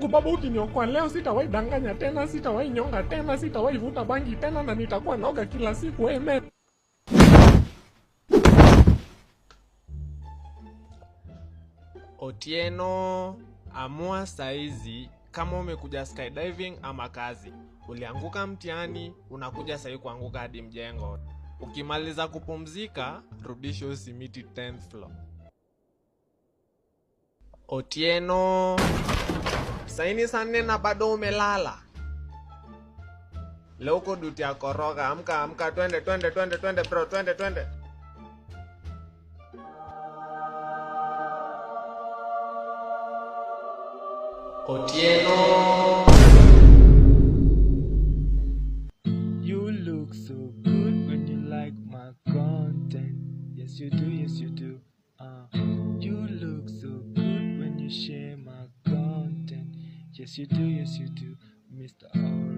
Mungu Baba, ukiniokoa leo sitawahi danganya tena, sitawahi nyonga tena, sitawahi vuta bangi tena, na nitakuwa naoga kila siku. Amen. Otieno, amua saizi kama umekuja skydiving ama kazi. Ulianguka mtihani, unakuja sahi kuanguka hadi mjengo. Ukimaliza kupumzika, rudisha usimiti 10th floor. Otieno, saini saa 4 na bado umelala. Leo uko duty ya koroga. Amka, twende bro, twende. Otieno, you look so good when you like my content. Yes you do. You look so good when you share my content. Yes you do, Mr.